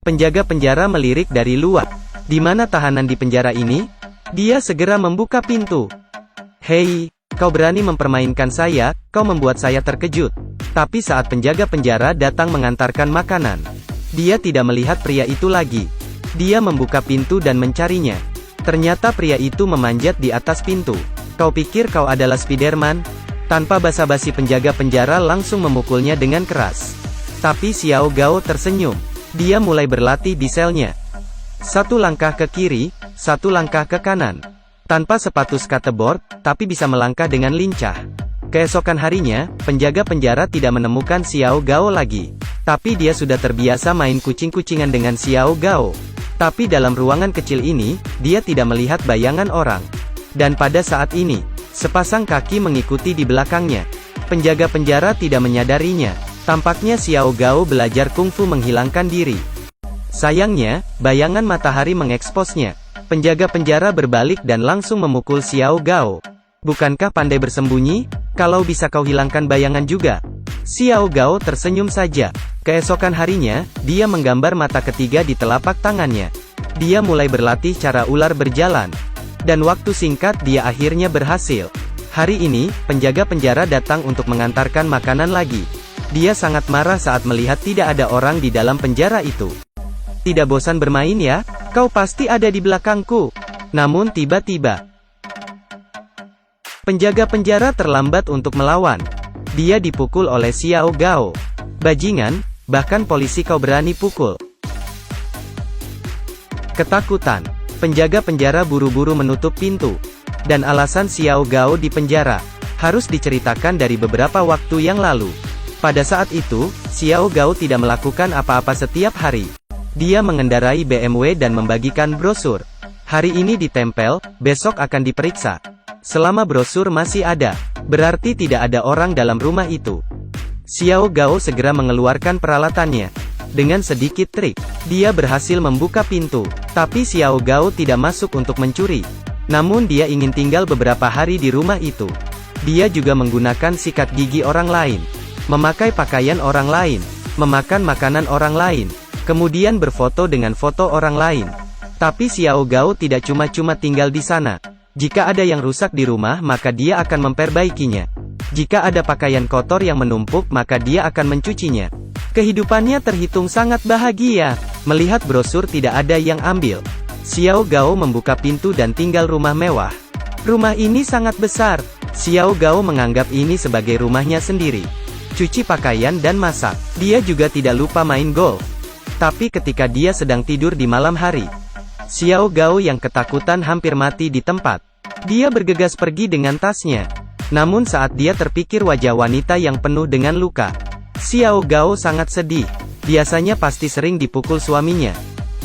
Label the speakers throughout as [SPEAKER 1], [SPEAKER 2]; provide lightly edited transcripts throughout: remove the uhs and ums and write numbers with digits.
[SPEAKER 1] Penjaga penjara melirik dari luar. Di mana tahanan di penjara ini? Dia segera membuka pintu. Hei, kau berani mempermainkan saya, kau membuat saya terkejut. Tapi saat penjaga penjara datang mengantarkan makanan, dia tidak melihat pria itu lagi. Dia membuka pintu dan mencarinya. Ternyata pria itu memanjat di atas pintu. Kau pikir kau adalah Spiderman? Tanpa basa-basi penjaga penjara langsung memukulnya dengan keras. Tapi Xiao Gao tersenyum. Dia mulai berlatih di selnya. Satu langkah ke kiri, satu langkah ke kanan. Tanpa sepatu skateboard, tapi bisa melangkah dengan lincah. Keesokan harinya, penjaga penjara tidak menemukan Xiao Gao lagi. Tapi dia sudah terbiasa main kucing-kucingan dengan Xiao Gao. Tapi dalam ruangan kecil ini, dia tidak melihat bayangan orang. Dan pada saat ini, sepasang kaki mengikuti di belakangnya. Penjaga penjara tidak menyadarinya. Tampaknya Xiao Gao belajar kungfu menghilangkan diri. Sayangnya, bayangan matahari mengeksposnya. Penjaga penjara berbalik dan langsung memukul Xiao Gao. Bukankah pandai bersembunyi? Kalau bisa kau hilangkan bayangan juga. Xiao Gao tersenyum saja. Keesokan harinya, dia menggambar mata ketiga di telapak tangannya. Dia mulai berlatih cara ular berjalan. Dan waktu singkat dia akhirnya berhasil. Hari ini, penjaga penjara datang untuk mengantarkan makanan lagi. Dia sangat marah saat melihat tidak ada orang di dalam penjara itu. Tidak bosan bermain ya? Kau pasti ada di belakangku. Namun tiba-tiba, penjaga penjara terlambat untuk melawan. Dia dipukul oleh Xiao Gao. Bajingan, bahkan polisi kau berani pukul. Ketakutan. Penjaga penjara buru-buru menutup pintu. Dan alasan Xiao Gao di penjara harus diceritakan dari beberapa waktu yang lalu. Pada saat itu, Xiao Gao tidak melakukan apa-apa setiap hari. Dia mengendarai BMW dan membagikan brosur. Hari ini ditempel, besok akan diperiksa. Selama brosur masih ada, berarti tidak ada orang dalam rumah itu. Xiao Gao segera mengeluarkan peralatannya. Dengan sedikit trik, dia berhasil membuka pintu. Tapi Xiao Gao tidak masuk untuk mencuri. Namun dia ingin tinggal beberapa hari di rumah itu. Dia juga menggunakan sikat gigi orang lain, memakai pakaian orang lain, memakan makanan orang lain, kemudian berfoto dengan foto orang lain. Tapi Xiao Gao tidak cuma-cuma tinggal di sana. Jika ada yang rusak di rumah maka dia akan memperbaikinya. Jika ada pakaian kotor yang menumpuk maka dia akan mencucinya. Kehidupannya terhitung sangat bahagia. Melihat brosur tidak ada yang ambil, Xiao Gao membuka pintu dan tinggal rumah mewah. Rumah ini sangat besar. Xiao Gao menganggap ini sebagai rumahnya sendiri. Cuci pakaian dan masak. Dia juga tidak lupa main golf. Tapi ketika dia sedang tidur di malam hari, Xiao Gao yang ketakutan hampir mati di tempat. Dia bergegas pergi dengan tasnya. Namun saat dia terpikir wajah wanita yang penuh dengan luka, Xiao Gao sangat sedih. Biasanya pasti sering dipukul suaminya.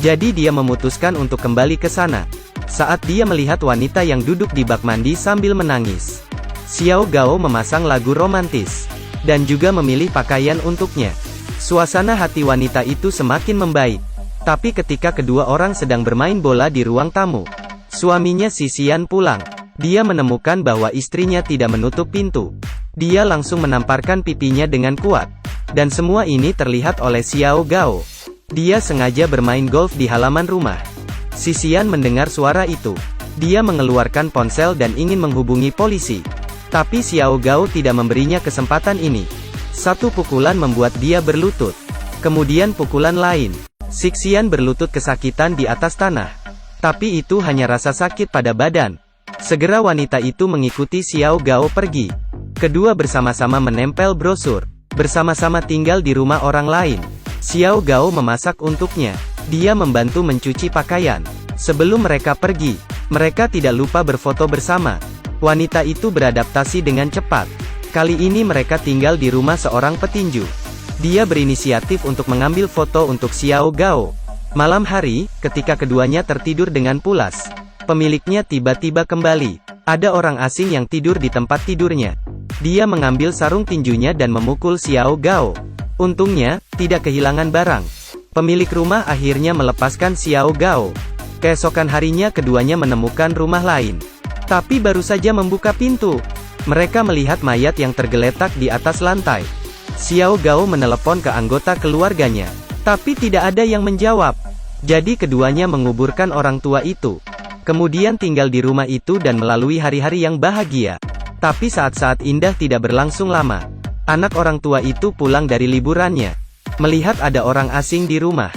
[SPEAKER 1] Jadi dia memutuskan untuk kembali ke sana. Saat dia melihat wanita yang duduk di bak mandi sambil menangis, Xiao Gao memasang lagu romantis. Dan juga memilih pakaian untuknya. Suasana hati wanita itu semakin membaik. Tapi ketika kedua orang sedang bermain bola di ruang tamu, suaminya si Xian pulang. Dia menemukan bahwa istrinya tidak menutup pintu. Dia langsung menamparkan pipinya dengan kuat. Dan semua ini terlihat oleh Xiao Gao. Dia sengaja bermain golf di halaman rumah. Si Xian mendengar suara itu. Dia mengeluarkan ponsel dan ingin menghubungi polisi. Tapi Xiao Gao tidak memberinya kesempatan ini. Satu pukulan membuat dia berlutut. Kemudian pukulan lain. Si Xian berlutut kesakitan di atas tanah. Tapi itu hanya rasa sakit pada badan. Segera wanita itu mengikuti Xiao Gao pergi. Kedua bersama-sama menempel brosur. Bersama-sama tinggal di rumah orang lain. Xiao Gao memasak untuknya. Dia membantu mencuci pakaian. Sebelum mereka pergi, mereka tidak lupa berfoto bersama. Wanita itu beradaptasi dengan cepat. Kali ini mereka tinggal di rumah seorang petinju. Dia berinisiatif untuk mengambil foto untuk Xiao Gao. Malam hari, ketika keduanya tertidur dengan pulas, pemiliknya tiba-tiba kembali. Ada orang asing yang tidur di tempat tidurnya. Dia mengambil sarung tinjunya dan memukul Xiao Gao. Untungnya, tidak kehilangan barang. Pemilik rumah akhirnya melepaskan Xiao Gao. Keesokan harinya keduanya menemukan rumah lain. Tapi baru saja membuka pintu, mereka melihat mayat yang tergeletak di atas lantai. Xiao Gao menelepon ke anggota keluarganya. Tapi tidak ada yang menjawab. Jadi keduanya menguburkan orang tua itu. Kemudian tinggal di rumah itu dan melalui hari-hari yang bahagia. Tapi saat-saat indah tidak berlangsung lama. Anak orang tua itu pulang dari liburannya. Melihat ada orang asing di rumah.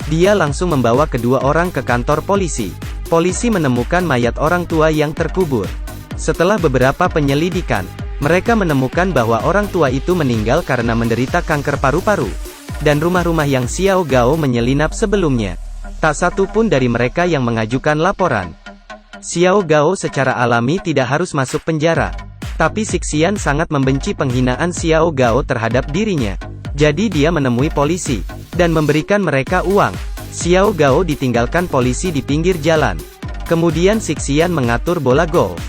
[SPEAKER 1] Dia langsung membawa kedua orang ke kantor polisi. Polisi menemukan mayat orang tua yang terkubur. Setelah beberapa penyelidikan, mereka menemukan bahwa orang tua itu meninggal karena menderita kanker paru-paru. Dan rumah-rumah yang Xiao Gao menyelinap sebelumnya, tak satu pun dari mereka yang mengajukan laporan. Xiao Gao secara alami tidak harus masuk penjara. Tapi Sixian sangat membenci penghinaan Xiao Gao terhadap dirinya. Jadi dia menemui polisi, dan memberikan mereka uang. Xiao Gao ditinggalkan polisi di pinggir jalan. Kemudian Sixian mengatur bola golf.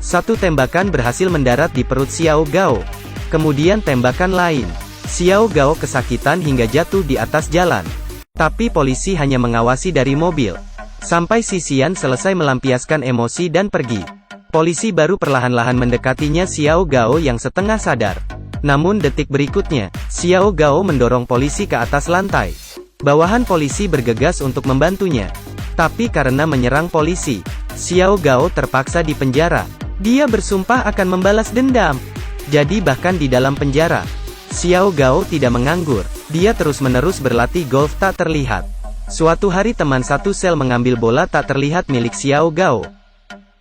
[SPEAKER 1] Satu tembakan berhasil mendarat di perut Xiao Gao. Kemudian tembakan lain. Xiao Gao kesakitan hingga jatuh di atas jalan. Tapi polisi hanya mengawasi dari mobil. Sampai Sixian selesai melampiaskan emosi dan pergi. Polisi baru perlahan-lahan mendekatinya Xiao Gao yang setengah sadar. Namun detik berikutnya, Xiao Gao mendorong polisi ke atas lantai. Bawahan polisi bergegas untuk membantunya. Tapi karena menyerang polisi, Xiao Gao terpaksa dipenjara. Dia bersumpah akan membalas dendam. Jadi bahkan di dalam penjara, Xiao Gao tidak menganggur. Dia terus-menerus berlatih golf tak terlihat. Suatu hari teman satu sel mengambil bola tak terlihat milik Xiao Gao.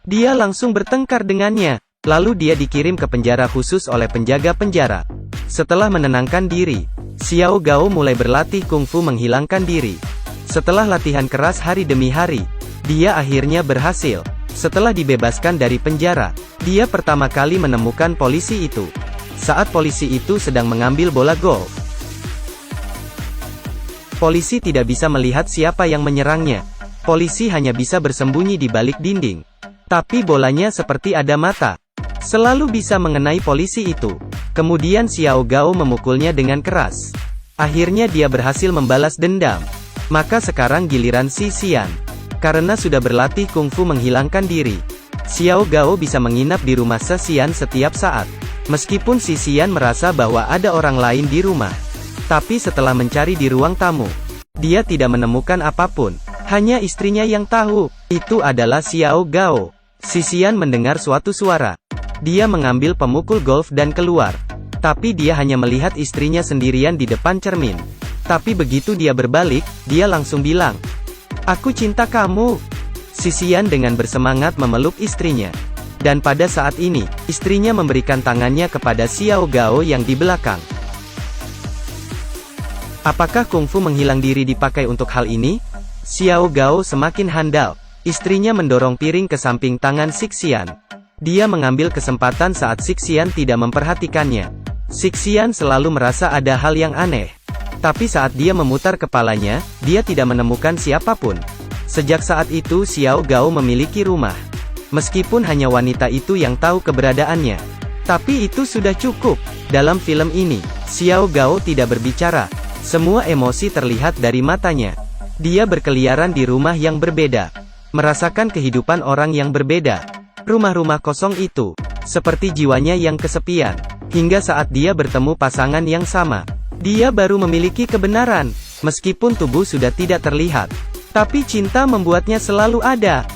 [SPEAKER 1] Dia langsung bertengkar dengannya. Lalu dia dikirim ke penjara khusus oleh penjaga penjara. Setelah menenangkan diri, Xiao Gao mulai berlatih kungfu menghilangkan diri. Setelah latihan keras hari demi hari, dia akhirnya berhasil. Setelah dibebaskan dari penjara, dia pertama kali menemukan polisi itu. Saat polisi itu sedang mengambil bola golf. Polisi tidak bisa melihat siapa yang menyerangnya. Polisi hanya bisa bersembunyi di balik dinding. Tapi bolanya seperti ada mata. Selalu bisa mengenai polisi itu. Kemudian Xiao Gao memukulnya dengan keras. Akhirnya dia berhasil membalas dendam. Maka sekarang giliran Sixian. Karena sudah berlatih kungfu menghilangkan diri, Xiao Gao bisa menginap di rumah Sixian setiap saat. Meskipun Sixian merasa bahwa ada orang lain di rumah. Tapi setelah mencari di ruang tamu, dia tidak menemukan apapun. Hanya istrinya yang tahu, itu adalah Xiao Gao. Sixian mendengar suatu suara. Dia mengambil pemukul golf dan keluar. Tapi dia hanya melihat istrinya sendirian di depan cermin. Tapi begitu dia berbalik, dia langsung bilang, "Aku cinta kamu." Sixian dengan bersemangat memeluk istrinya. Dan pada saat ini, istrinya memberikan tangannya kepada Xiao Gao yang di belakang. Apakah kungfu menghilang diri dipakai untuk hal ini? Xiao Gao semakin handal. Istrinya mendorong piring ke samping tangan Sixian. Dia mengambil kesempatan saat Sixian tidak memperhatikannya. Sixian selalu merasa ada hal yang aneh. Tapi saat dia memutar kepalanya, dia tidak menemukan siapapun. Sejak saat itu Xiao Gao memiliki rumah. Meskipun hanya wanita itu yang tahu keberadaannya. Tapi itu sudah cukup. Dalam film ini, Xiao Gao tidak berbicara. Semua emosi terlihat dari matanya. Dia berkeliaran di rumah yang berbeda. Merasakan kehidupan orang yang berbeda. Rumah-rumah kosong itu, seperti jiwanya yang kesepian. Hingga saat dia bertemu pasangan yang sama, dia baru memiliki kebenaran. Meskipun tubuh sudah tidak terlihat, tapi cinta membuatnya selalu ada.